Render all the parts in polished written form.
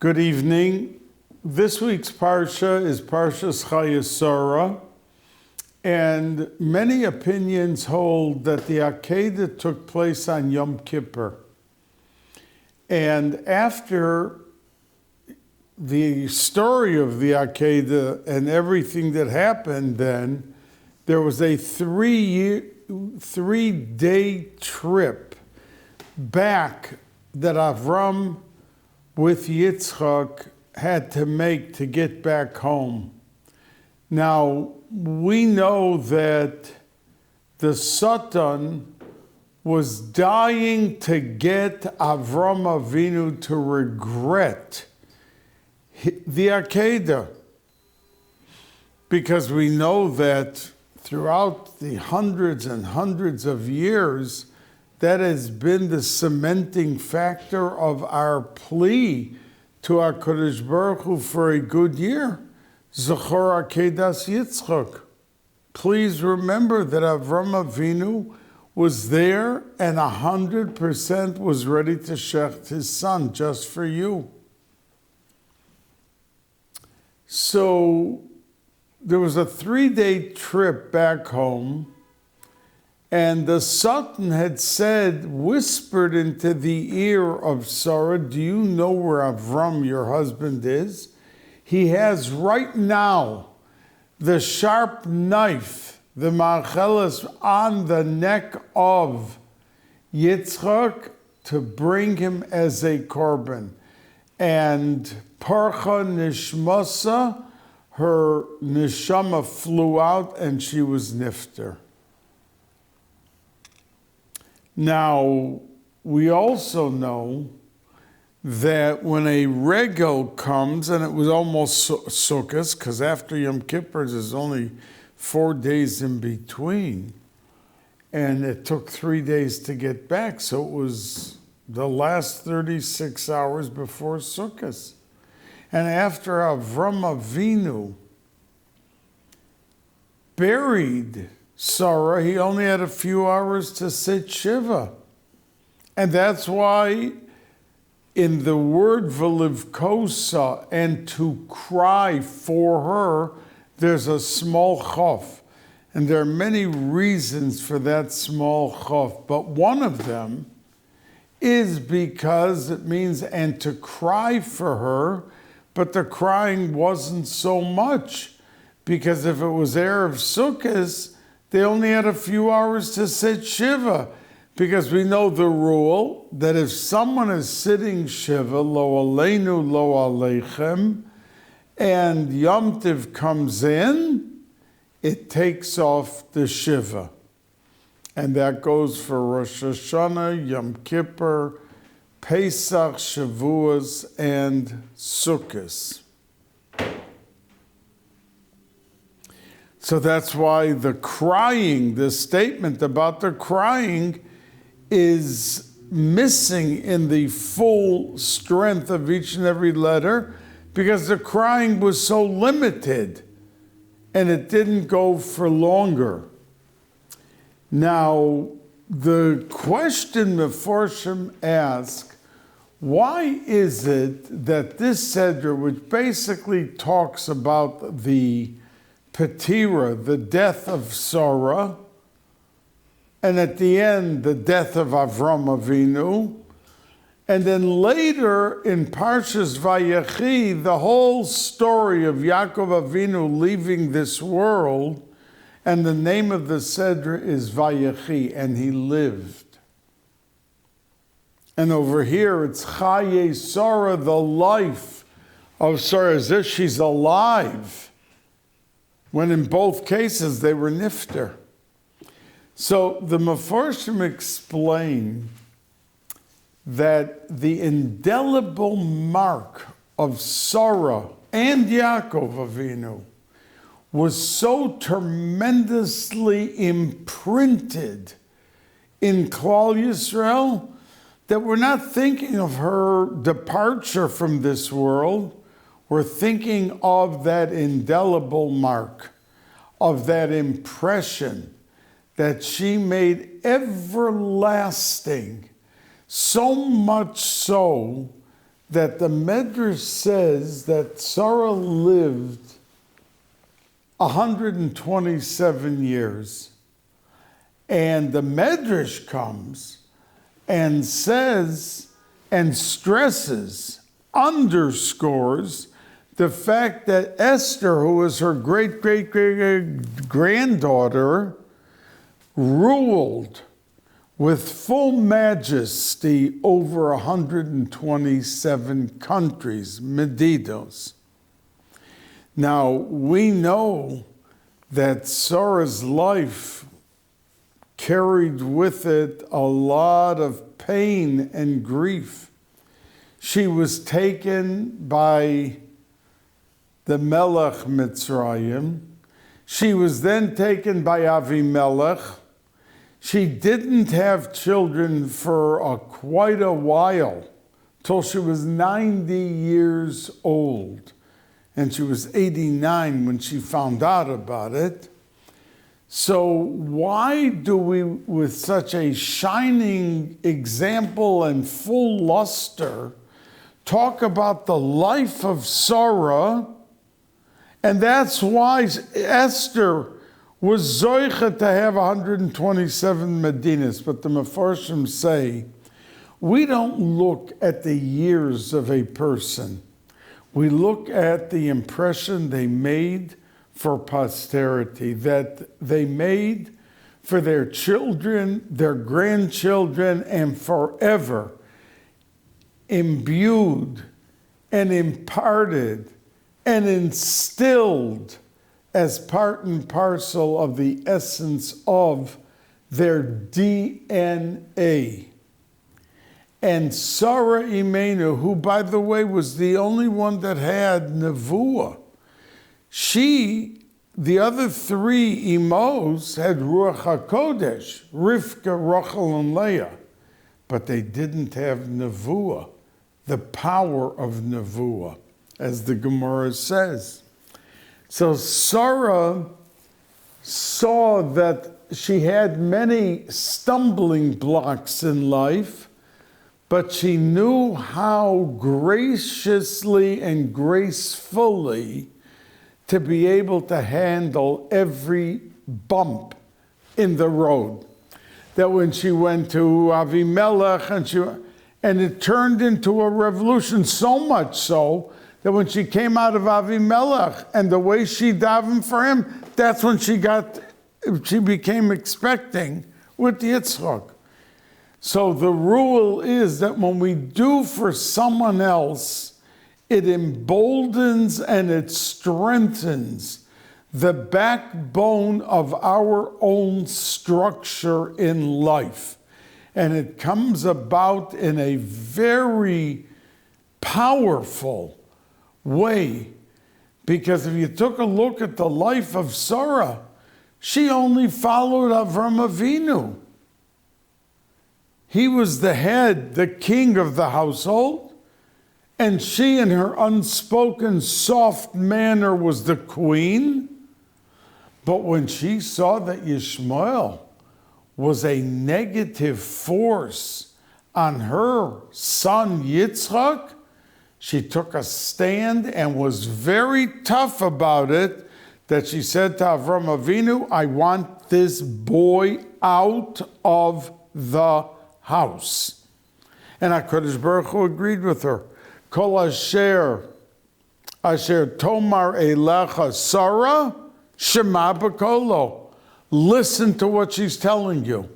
Good evening. This week's Parsha is Parshas Chayei, and many opinions hold that the Akedah took place on Yom Kippur. And after the story of the Akedah and everything that happened then, there was a three-day trip back that Avram with Yitzchak had to make to get back home. Now, we know that the Satan was dying to get Avram Avinu to regret the Akedah, because we know that throughout the hundreds and hundreds of years, that has been the cementing factor of our plea to our Kodesh Baruch Hu for a good year. Zachor Akedas Yitzchak. Please remember that Avram Avinu was there and 100% was ready to shecht his son just for you. So there was a 3-day trip back home, and the Satan had whispered into the ear of Sarah, do you know where Avram, your husband, is? He has right now the sharp knife, the macheles, on the neck of Yitzchak to bring him as a korban. And Parcha Nishmasa, her neshama flew out and she was nifter. Now, we also know that when a regel comes, and it was almost Sukkot, because after Yom Kippur there's only 4 days in between, and it took 3 days to get back, so it was the last 36 hours before Sukkot. And after Avram Avinu buried Sarah, he only had a few hours to sit Shiva. And that's why in the word Velivkosa, and to cry for her, there's a small chaf. And there are many reasons for that small chaf, but one of them is because it means and to cry for her, but the crying wasn't so much, because if it was Erev Sukkot, they only had a few hours to sit Shiva, because we know the rule that if someone is sitting Shiva, lo aleinu, lo aleichem, and Yom Tiv comes in, it takes off the Shiva. And that goes for Rosh Hashanah, Yom Kippur, Pesach, Shavuos, and Sukkot. So that's why the crying, the statement about the crying, is missing in the full strength of each and every letter, because the crying was so limited and it didn't go for longer. Now, the question Meforshim ask, why is it that this Seder, which basically talks about the Petira, the death of Sarah, and at the end, the death of Avram Avinu, and then later in Parshas Vayechi, the whole story of Yaakov Avinu leaving this world, and the name of the Seder is Vayechi, and he lived. And over here, it's Chayei Sarah, the life of Sarah, as if she's alive, when in both cases they were nifter. So the Meforshim explain that the indelible mark of Sarah and Yaakov Avinu was so tremendously imprinted in Klal Yisrael that we're not thinking of her departure from this world. We're thinking of that indelible mark, of that impression that she made everlasting, so much so that the Medrash says that Sarah lived 127 years. And the Medrash comes and says and stresses, underscores the fact that Esther, who was her great-great-great-granddaughter, ruled with full majesty over 127 countries, medidos. Now, we know that Sarah's life carried with it a lot of pain and grief. She was taken by the Melech Mitzrayim. She was then taken by Avimelech. She didn't have children for quite a while, till she was 90 years old. And she was 89 when she found out about it. So why do we, with such a shining example and full luster, talk about the life of Sarah? And that's why Esther was zoicha to have 127 Medinas. But the Mefarshim say, we don't look at the years of a person. We look at the impression they made for posterity, that they made for their children, their grandchildren, and forever, imbued and imparted and instilled as part and parcel of the essence of their DNA. And Sarah Imenu, who, by the way, was the only one that had Nevuah, the other three Imos had Ruach HaKodesh, Rivka, Rachel, and Leah, but they didn't have Nevuah, the power of Nevuah, as the Gemara says. So Sarah saw that she had many stumbling blocks in life, but she knew how graciously and gracefully to be able to handle every bump in the road. That when she went to Avimelech, and it turned into a revolution, so much so that when she came out of Avimelech and the way she davened for him, that's when she became expecting with Yitzchak. So the rule is that when we do for someone else, it emboldens and it strengthens the backbone of our own structure in life. And it comes about in a very powerful way. Because if you took a look at the life of Sarah, she only followed Avram Avinu. He was the head, the king of the household. And she, in her unspoken, soft manner, was the queen. But when she saw that Yishmael was a negative force on her son Yitzchak, she took a stand and was very tough about it, that she said to Avram Avinu, I want this boy out of the house. And HaKadosh Baruch Hu agreed with her. Kol asher tomar elecha Sarah, shema b'kolo. Listen to what she's telling you.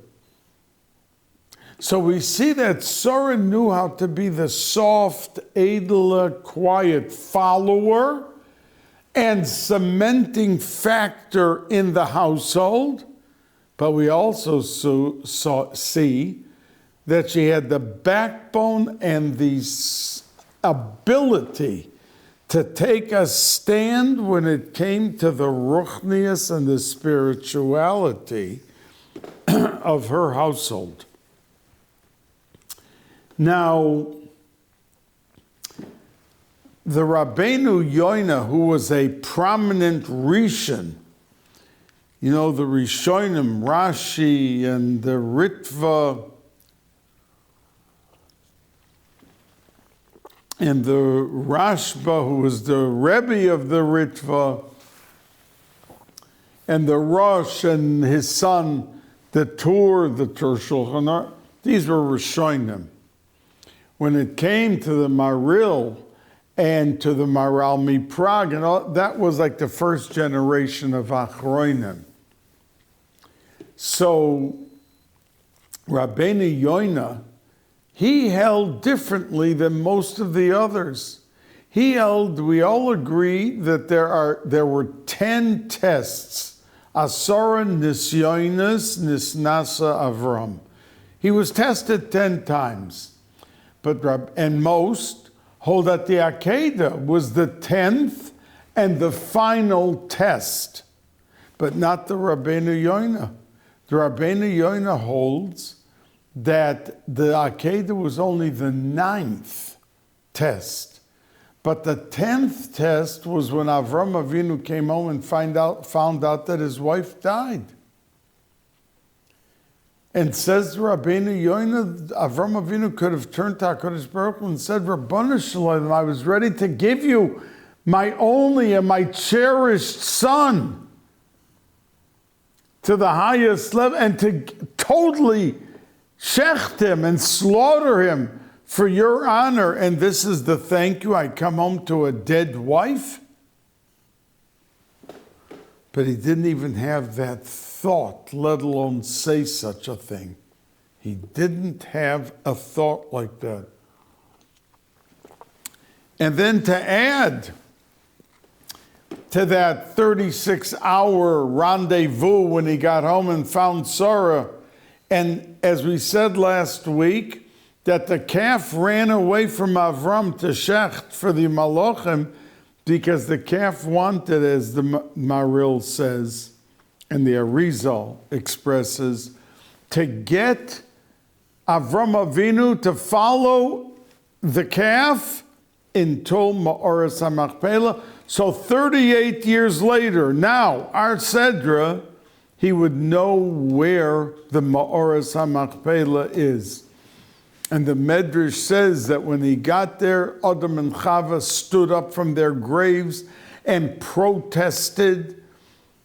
So we see that Sarah knew how to be the soft, edel, quiet follower and cementing factor in the household. But we also see that she had the backbone and the ability to take a stand when it came to the ruchnius and the spirituality of her household. Now, the Rabbeinu Yoina, who was a prominent Rishon, you know, the Rishonim, Rashi and the Ritva, and the Rashba, who was the Rebbe of the Ritva, and the Rosh and his son, the Tur Shulchan Aruch, these were Rishonim. When it came to the Maril and to the Maral Miprag, and all, that was like the first generation of Achronim. So Rabbeinu Yoina, he held differently than most of the others. He held, we all agree that there were 10 tests. Asara Nisyonis Nisnasa Avram. He was tested 10 times. And most hold that the Akedah was the 10th and the final test, but not the Rabbeinu Yoina. The Rabbeinu Yoina holds that the Akedah was only the 9th test. But the 10th test was when Avram Avinu came home and found out that his wife died. And says Rabbeinu Yoina, Avram Avinu could have turned to HaKadosh Baruch Hu and said, Rabbanu Shalom, I was ready to give you my only and my cherished son to the highest level, and to totally shecht him and slaughter him for your honor, and this is the thank you. I come home to a dead wife. But he didn't even have that thought, let alone say such a thing. He didn't have a thought like that. And then to add to that 36-hour rendezvous when he got home and found Sarah, and as we said last week, that the calf ran away from Avram to Shecht for the Malachim because the calf wanted, as the Maril says, and the Arizal expresses, to get Avram Avinu to follow the calf until Ma'oras HaMachpelah. So 38 years later, now, our Sedra, he would know where the Ma'oras HaMachpelah is. And the Medrash says that when he got there, Adam and Chava stood up from their graves and protested,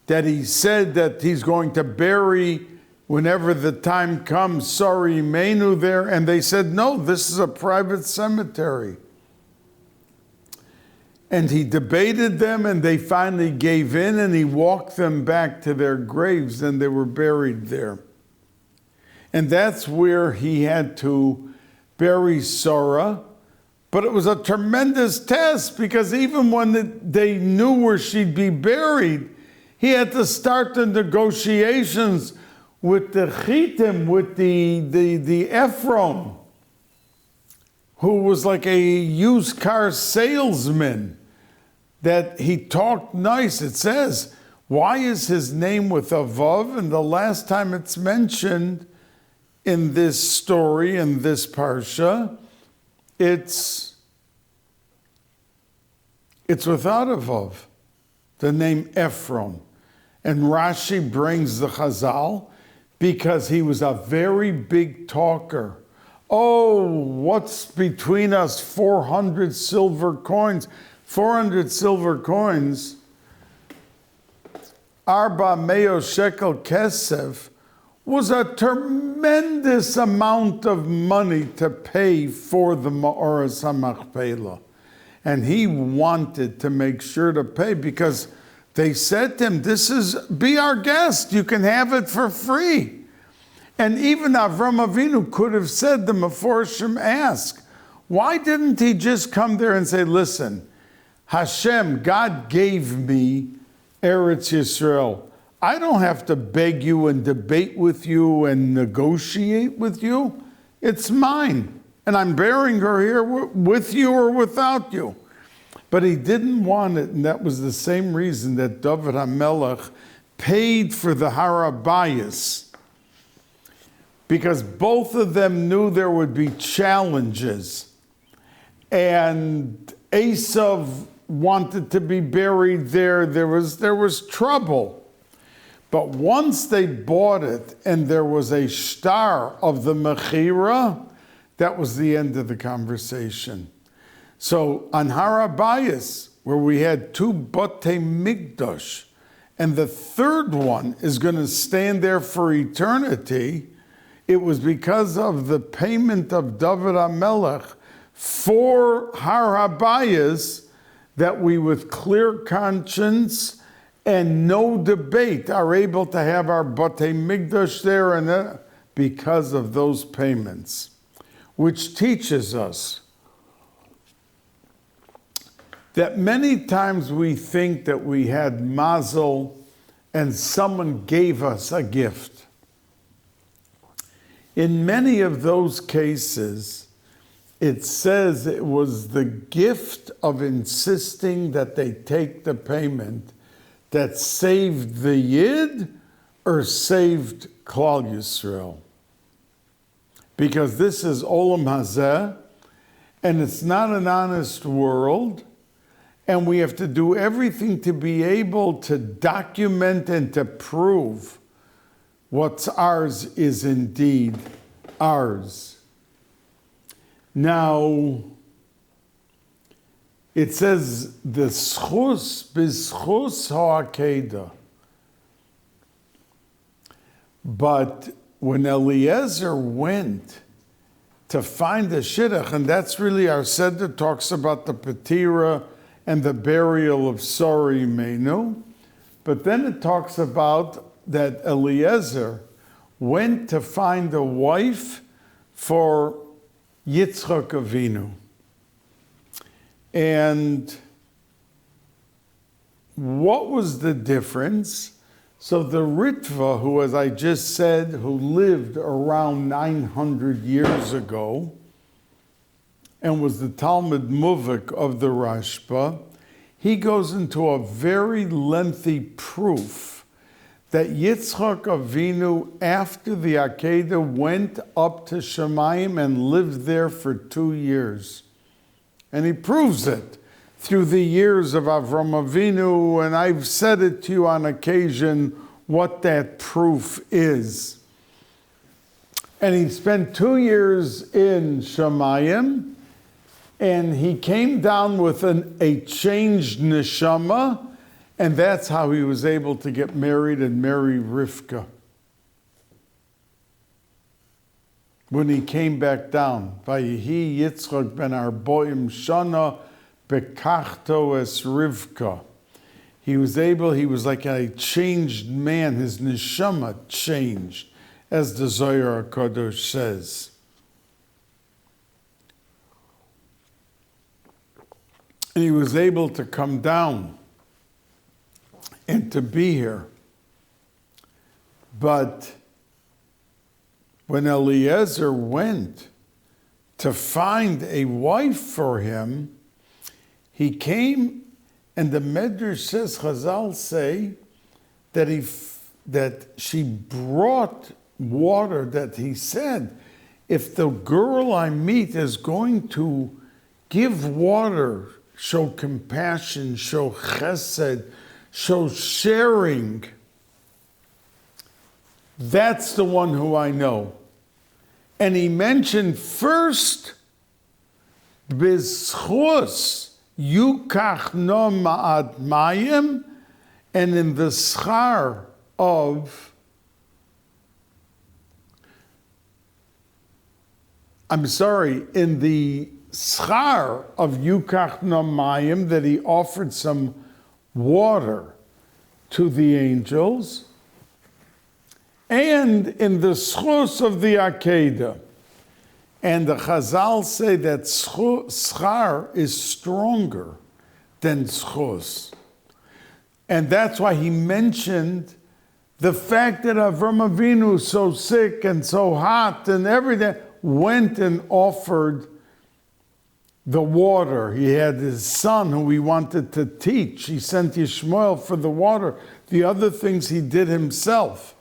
that he said that he's going to bury, whenever the time comes, Sari Menu there. And they said, no, this is a private cemetery. And he debated them, and they finally gave in, and he walked them back to their graves, and they were buried there. And that's where he had to bury Sarah. But it was a tremendous test, because even when they knew where she'd be buried, he had to start the negotiations with the Chitim, with the Ephron, who was like a used car salesman, that he talked nice. It says, why is his name with a Vav? And the last time it's mentioned in this story, in this parsha, it's without a Vav, the name Ephron. And Rashi brings the Chazal because he was a very big talker. Oh, what's between us? 400 silver coins. 400 silver coins, Arba Meo Shekel Kesef, was a tremendous amount of money to pay for the Ma'oras HaMachpelah. And he wanted to make sure to pay, because they said to him, be our guest, you can have it for free. And even Avram Avinu could have said, the Meforshim ask, why didn't he just come there and say, listen, Hashem, God gave me Eretz Yisrael. I don't have to beg you and debate with you and negotiate with you. It's mine. And I'm bearing her here with you or without you. But he didn't want it, and that was the same reason that David HaMelech paid for the Harabayas. Because both of them knew there would be challenges. And Esav wanted to be buried there. There was trouble. But once they bought it and there was a shtar of the Mechira, that was the end of the conversation. So on Har HaBayis, where we had 2 Batei Mikdash, and the third one is going to stand there for eternity, it was because of the payment of David HaMelech for Har HaBayis that we, with clear conscience and no debate, are able to have our Batei Mikdash there, and because of those payments, which teaches us that many times we think that we had mazel and someone gave us a gift. In many of those cases, it says it was the gift of insisting that they take the payment that saved the Yid or saved Klal Yisrael. Because this is Olam Hazeh, and it's not an honest world, and we have to do everything to be able to document and to prove what's ours is indeed ours. Now, it says the schus b'schus ha'akeda. But when Eliezer went to find the shidduch, and that's really our Seder talks about the Petira and the burial of Sori Menu, but then it talks about that Eliezer went to find a wife for Yitzchak Avinu. And what was the difference? So the Ritva, who, as I just said, who lived around 900 years ago and was the Talmud Muvik of the Rashba, he goes into a very lengthy proof that Yitzchak Avinu, after the Akedah, went up to Shemayim and lived there for 2 years. And he proves it through the years of Avram Avinu, and I've said it to you on occasion what that proof is. And he spent 2 years in Shemayim, and he came down with a changed neshama, and that's how he was able to get married and marry Rivka. When he came back down, Vayihi Yitzchak ben Arboim Shana bekachto es Rivka. He was like a changed man. His neshama changed, as the Zohar HaKadosh says. And he was able to come down and to be here. But when Eliezer went to find a wife for him, he came, and the Medrash says, Chazal say, that she brought water, that he said, if the girl I meet is going to give water, show compassion, show chesed, show sharing, that's the one who I know. And he mentioned first, B'schus yukach no ma'ad mayim, and in the schar of, in the schar of Yukach Namayim, that he offered some water to the angels, and in the schus of the Akedah. And the Chazal say that schar is stronger than schus. And that's why he mentioned the fact that Avram Avinu, so sick and so hot and everything, went and offered the water. He had his son who he wanted to teach. He sent Yishmael for the water. The other things he did himself.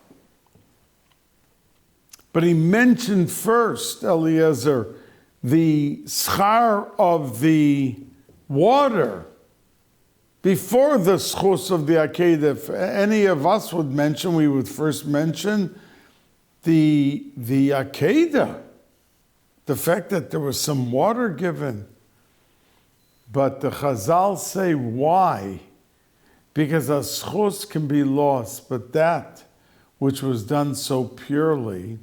But he mentioned first, Eliezer, the schar of the water before the schus of the Akedah. If any of us would mention, we would first mention the Akedah. The fact that there was some water given. But the Chazal say why? Because a schus can be lost, but that which was done so purely,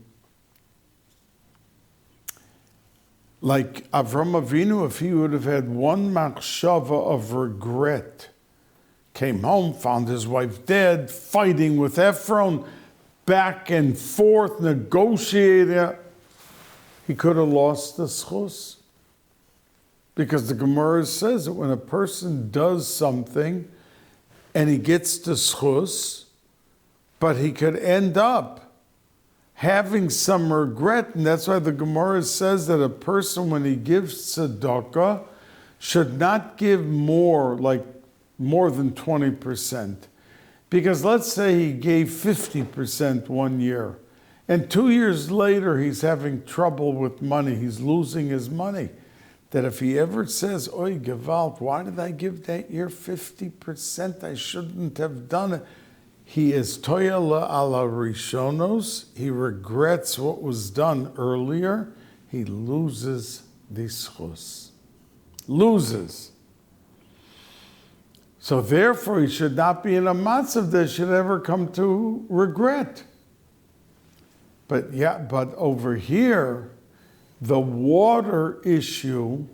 like Avram Avinu, if he would have had one machshava of regret, came home, found his wife dead, fighting with Ephron, back and forth, negotiating, he could have lost the schus. Because the Gemara says that when a person does something and he gets the schus, but he could end up having some regret, and that's why the Gemara says that a person, when he gives tzedakah, should not give more than 20%. Because let's say he gave 50% 1 year, and 2 years later he's having trouble with money, he's losing his money. That if he ever says, Oy Gewalt, why did I give that year 50%? I shouldn't have done it. He is toyala ala rishonos. He regrets what was done earlier. He loses the schus. Loses. So therefore, he should not be in a matzav that should ever come to regret. But over here, the water issue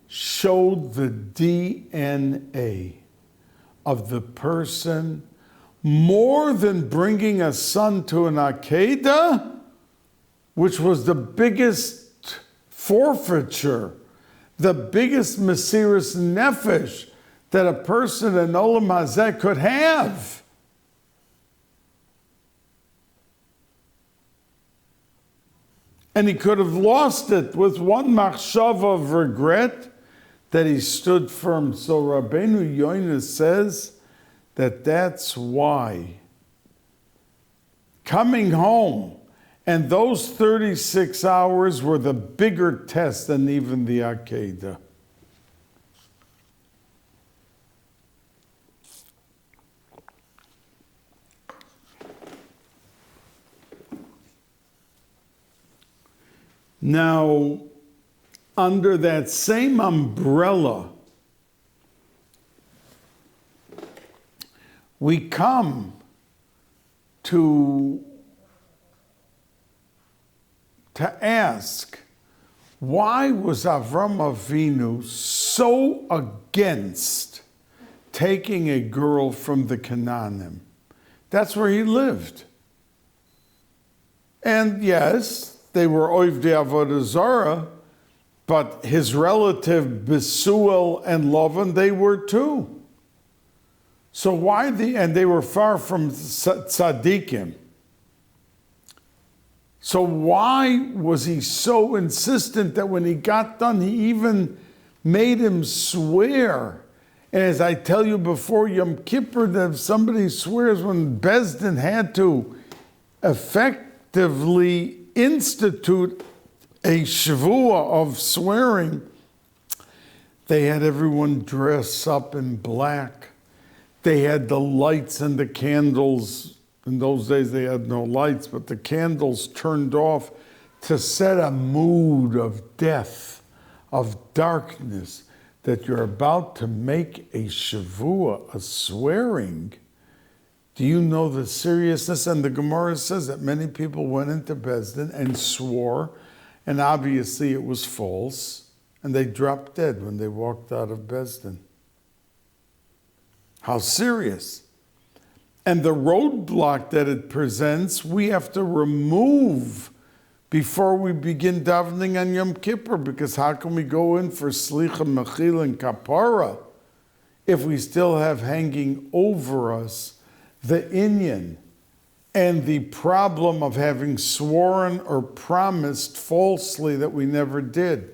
showed the DNA of the person more than bringing a son to an Akedah, which was the biggest forfeiture, the biggest Mesiras Nefesh that a person in Olam Hazeh could have. And he could have lost it with one machshava of regret that he stood firm. So Rabbeinu Yoina says that that's why coming home and those 36 hours were the bigger test than even the Akedah. Now, under that same umbrella, we come to ask, why was Avram Avinu so against taking a girl from the Canaanim? That's where he lived. And yes, they were Oivdei Avodah Zarah, but his relative Besuel and Lavan, they were too. So why and they were far from tzaddikim. So why was he so insistent that when he got done, he even made him swear? And as I tell you before Yom Kippur, that if somebody swears, when Bezdin had to effectively institute a shavua of swearing, they had everyone dress up in black. They had the lights and the candles. In those days they had no lights, but the candles turned off to set a mood of death, of darkness, that you're about to make a shavua, a swearing. Do you know the seriousness? And the Gemara says that many people went into Bezdin and swore, and obviously it was false, and they dropped dead when they walked out of Bezdin. How serious. And the roadblock that it presents, we have to remove before we begin davening on Yom Kippur, because how can we go in for Slicha, Mechila, and Kapara if we still have hanging over us the inyan and the problem of having sworn or promised falsely that we never did?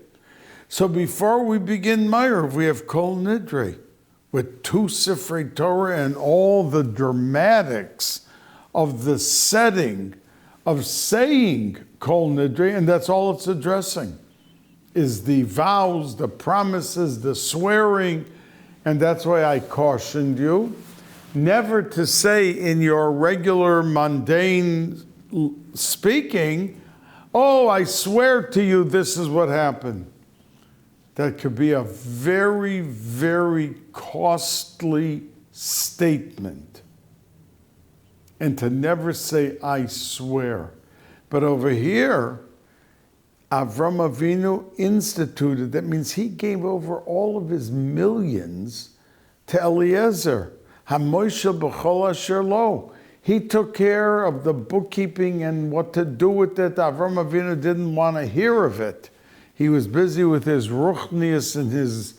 So before we begin Meir, we have Kol Nidre with 2 Sifrei Torah and all the dramatics of the setting of saying Kol Nidre, and that's all it's addressing, is the vows, the promises, the swearing. And that's why I cautioned you never to say in your regular mundane speaking, oh, I swear to you this is what happened. that could be a very, very costly statement. And to never say, I swear. But over here, Avram Avinu instituted, that means he gave over all of his millions to Eliezer. HaMoshe b'chol asher lo. He took care of the bookkeeping and what to do with it. Avram Avinu didn't want to hear of it. He was busy with his ruchnius and his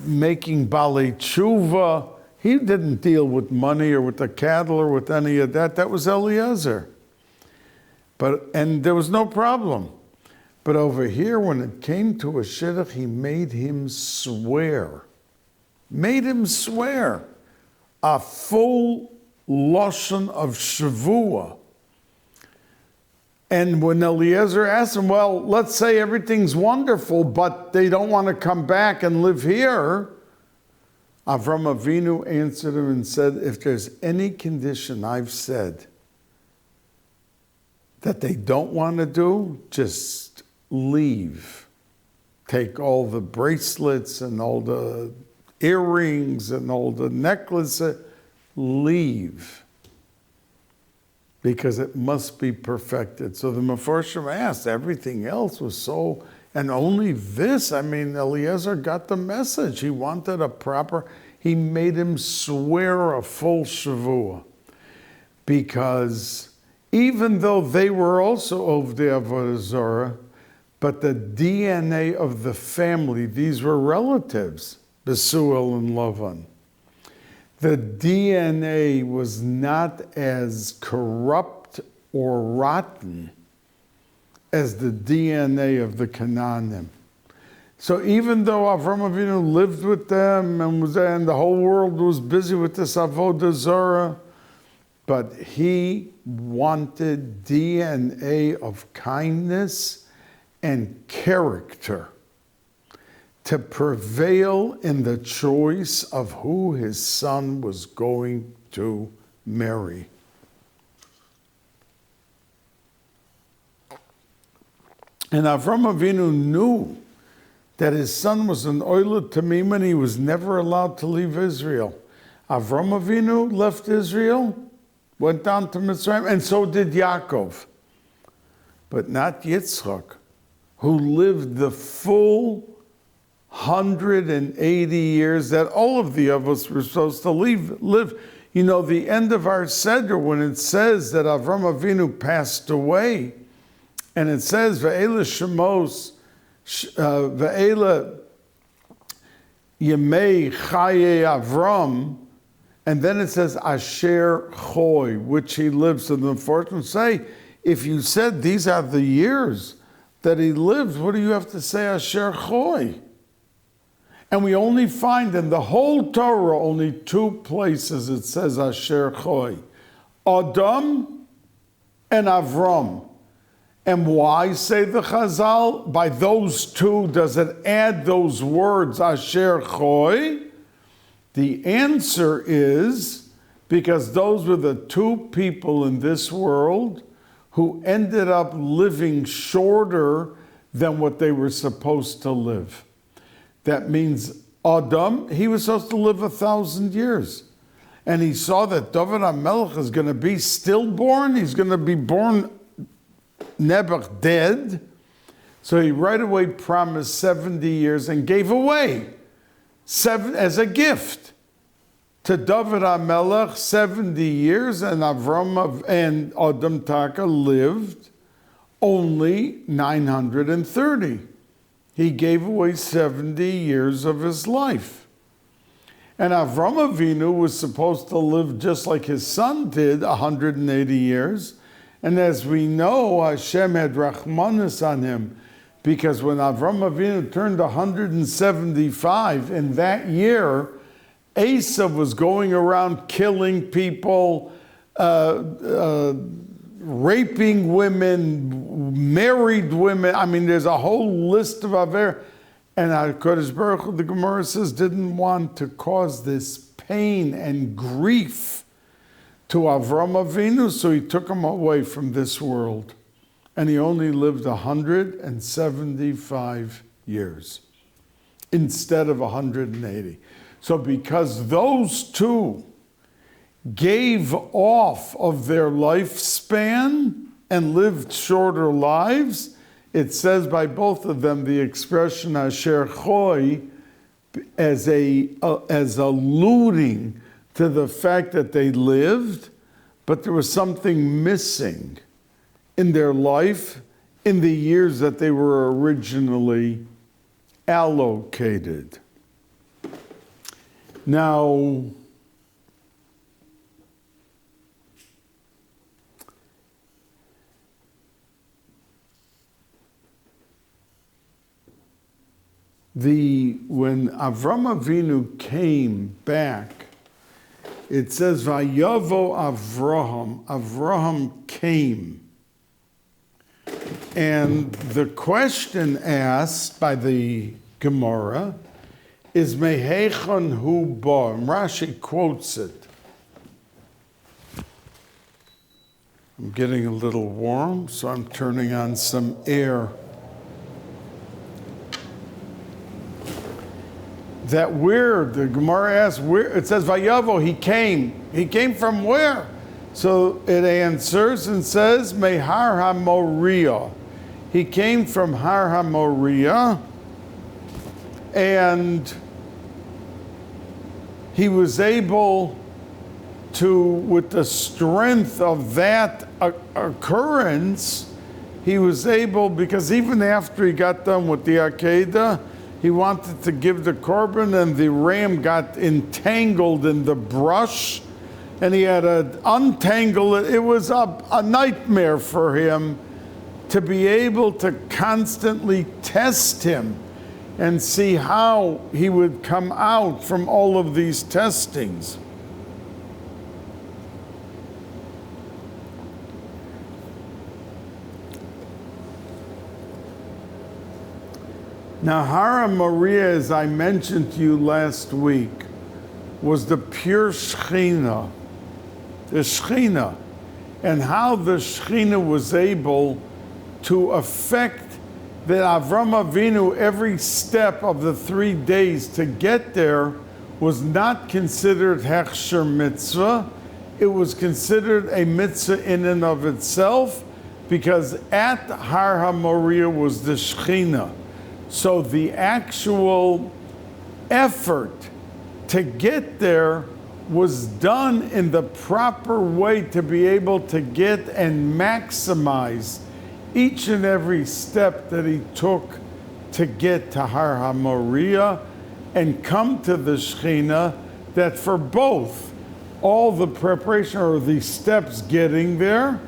making balei tshuva. He didn't deal with money or with the cattle or with any of that. That was Eliezer. And there was no problem. But over here, when it came to a shidduch, he made him swear. Made him swear. A full lashon of shavua. And when Eliezer asked him, well, let's say everything's wonderful, but they don't want to come back and live here, Avram Avinu answered him and said, if there's any condition I've said that they don't want to do, just leave. Take all the bracelets and all the earrings and all the necklaces, leave. Because it must be perfected. So the Mefarshim asked, everything else was so, and only this, Eliezer got the message. He wanted a proper, he made him swear a full shavua. Because even though they were also of the Avodah Zarah, but the DNA of the family, these were relatives, Besuel and Lavan. The DNA was not as corrupt or rotten as the DNA of the Canaanim. So even though Avram Avinu lived with them and the whole world was busy with this Avodah Zarah, but he wanted DNA of kindness and character to prevail in the choice of who his son was going to marry. And Avram Avinu knew that his son was an oiled tamim and he was never allowed to leave Israel. Avram Avinu left Israel, went down to Mitzrayim, and so did Yaakov. But not Yitzchak, who lived the full 180 years that all of the of us were supposed to live. You know, the end of our Seder, when it says that Avram Avinu passed away, and it says, Ve'ela Shemos, Ve'ela Yemei Chayei Avram, and then it says, Asher Choy, which he lives. So the unfortunate say, if you said these are the years that he lived, what do you have to say, Asher Choy? And we only find in the whole Torah only two places it says Asher Choy. Adam and Avram. And why, say the Chazal? By those two, does it add those words, Asher Choy? The answer is because those were the two people in this world who ended up living shorter than what they were supposed to live. That means Adam, he was supposed to live 1,000 years. And he saw that David HaMelech is going to be stillborn. He's going to be born Nebuch dead. So he right away promised 70 years and gave away as a gift to David HaMelech 70 years, and Avram and Adam Taka lived only 930. He gave away 70 years of his life. And Avram Avinu was supposed to live just like his son did, 180 years. And as we know, Hashem had Rachmanis on him, because when Avram Avinu turned 175 in that year, Esav was going around killing people, raping women, married women. There's a whole list of aver. And HaKadosh Baruch Hu, the Gemara says, didn't want to cause this pain and grief to Avram Avinu, so he took him away from this world. And he only lived 175 years. instead of 180. So because those two gave off of their lifespan and lived shorter lives, it says by both of them the expression asher choy as alluding to the fact that they lived, but there was something missing in their life in the years that they were originally allocated. Now, when Avram Avinu came back, it says, Vayavo Avraham. Avraham came. And the question asked by the Gemara is Mehechon hu ba. And Rashi quotes it. I'm getting a little warm, so I'm turning on some air. That where the Gemara asks, where it says Vayavo, he came. He came from where? So it answers and says Mehar HaMoriah. He came from Har HaMoriah, and he was able to, with the strength of that occurrence, he was able, because even after he got done with the Akedah, he wanted to give the korban, and the ram got entangled in the brush, and he had to untangle it. It was a nightmare for him to be able to constantly test him and see how he would come out from all of these testings. Now, Har HaMoriah, as I mentioned to you last week, was the pure Shechina, the Shechina, and how the Shechina was able to affect that Avram Avinu every step of the 3 days to get there was not considered Hechsher mitzvah. It was considered a mitzvah in and of itself, because at Har HaMoriah was the Shechina. So the actual effort to get there was done in the proper way to be able to get and maximize each and every step that he took to get to Har HaMoriah and come to the Shechina, that for both all the preparation or the steps getting there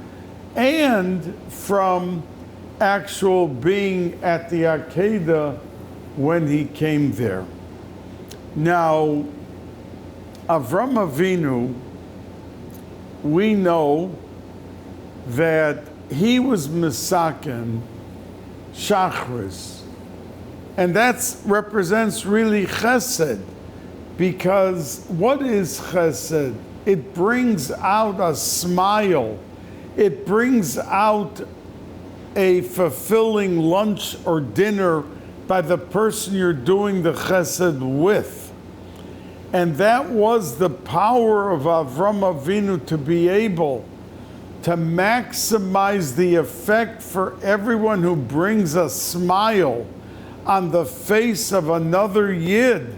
and from actual being at the Akedah when he came there. Now, Avram Avinu, we know that he was Misaken Shachris, and that represents really Chesed, because what is Chesed? It brings out a smile. It brings out a fulfilling lunch or dinner by the person you're doing the chesed with. And that was the power of Avram Avinu, to be able to maximize the effect for everyone who brings a smile on the face of another Yid,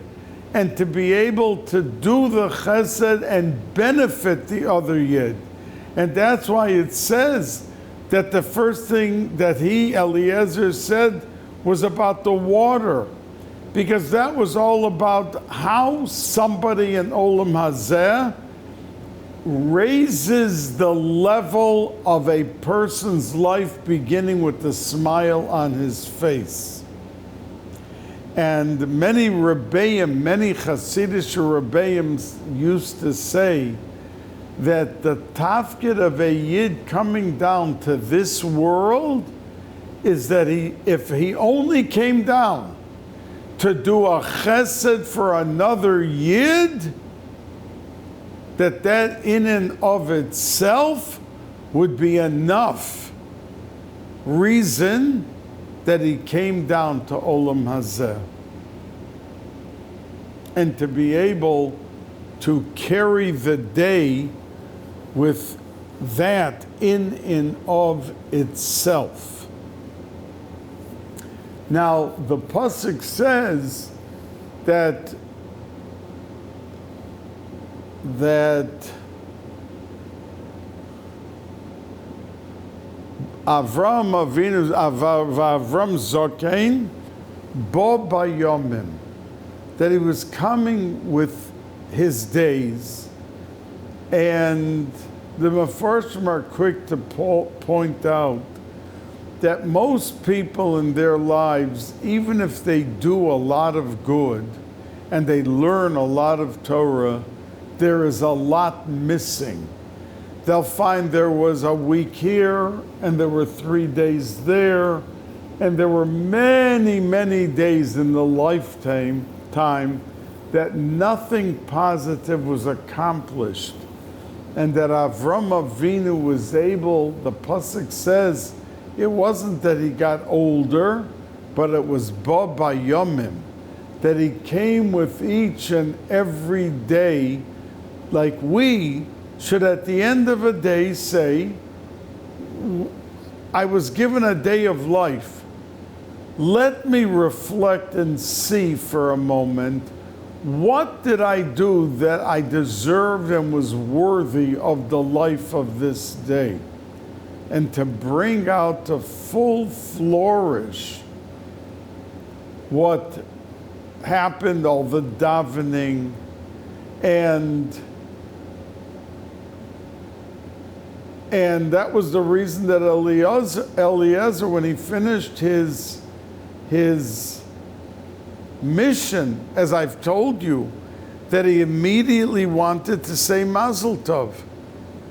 and to be able to do the chesed and benefit the other Yid. And that's why it says that the first thing that Eliezer, said was about the water, because that was all about how somebody in Olam Hazeh raises the level of a person's life, beginning with the smile on his face. And many Rebbeim, many Hasidic Rebbeim used to say that the tafkid of a Yid coming down to this world is that if he only came down to do a chesed for another Yid, that in and of itself would be enough reason that he came down to Olam Hazeh. and to be able to carry the day with that in and of itself. Now, the pasuk says that Avram Avinu, Avram Zokein, Bo Bayomim, that he was coming with his days, and the Mefarshim are quick to point out that most people in their lives, even if they do a lot of good and they learn a lot of Torah, there is a lot missing. They'll find there was a week here, and there were 3 days there, and there were many, many days in the lifetime that nothing positive was accomplished, and that Avram Avinu was able, the pasuk says, it wasn't that he got older, but it was Bo Bayomim, that he came with each and every day, like we should at the end of a day say, I was given a day of life. Let me reflect and see for a moment, what did I do that I deserved and was worthy of the life of this day? And to bring out to full flourish what happened, all the davening, and that was the reason that Eliezer, when he finished his mission, as I've told you, that he immediately wanted to say Mazel Tov.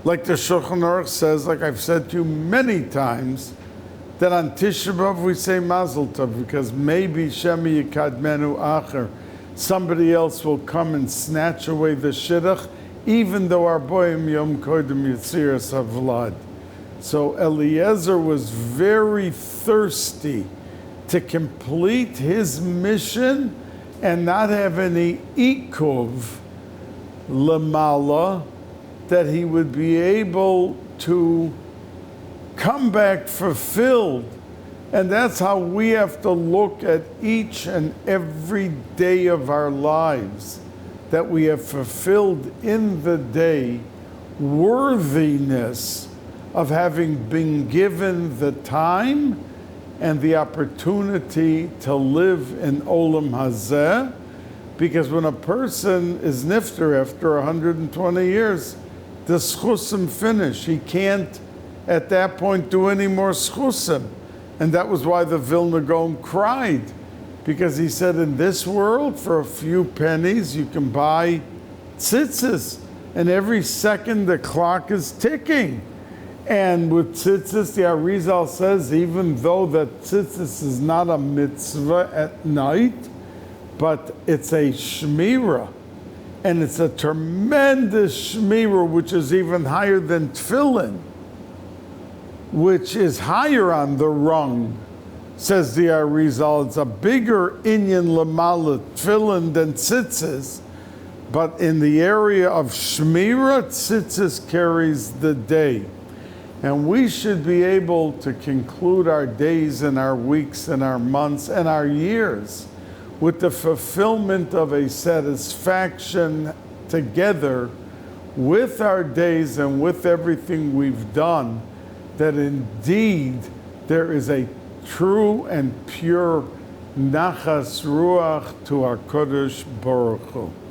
Like the Shulchan Aruch says, like I've said to you many times, that on Tisha B'Av we say Mazel Tov, because maybe Shemi Yikadmenu Acher, somebody else will come and snatch away the Shidduch, even though our boyim Yom Kodim Yitziras Havlad. So Eliezer was very thirsty to complete his mission and not have any ikuv lamala, that he would be able to come back fulfilled. And that's how we have to look at each and every day of our lives, that we have fulfilled in the day worthiness of having been given the time and the opportunity to live in Olam Hazeh. Because when a person is nifter after 120 years, the schusim finish. He can't at that point do any more schusim. And that was why the Vilna Gaon cried, because he said, in this world, for a few pennies, you can buy tzitzis, and every second the clock is ticking. And with tzitzis, the Arizal says, even though that tzitzis is not a mitzvah at night, but it's a shmira, and it's a tremendous shmira, which is even higher than tefillin, which is higher on the rung, says the Arizal. It's a bigger inyan lamala tefillin than tzitzis, but in the area of shmira, tzitzis carries the day. And we should be able to conclude our days and our weeks and our months and our years with the fulfillment of a satisfaction together with our days and with everything we've done, that indeed there is a true and pure nachas ruach to our Kodesh Baruch Hu.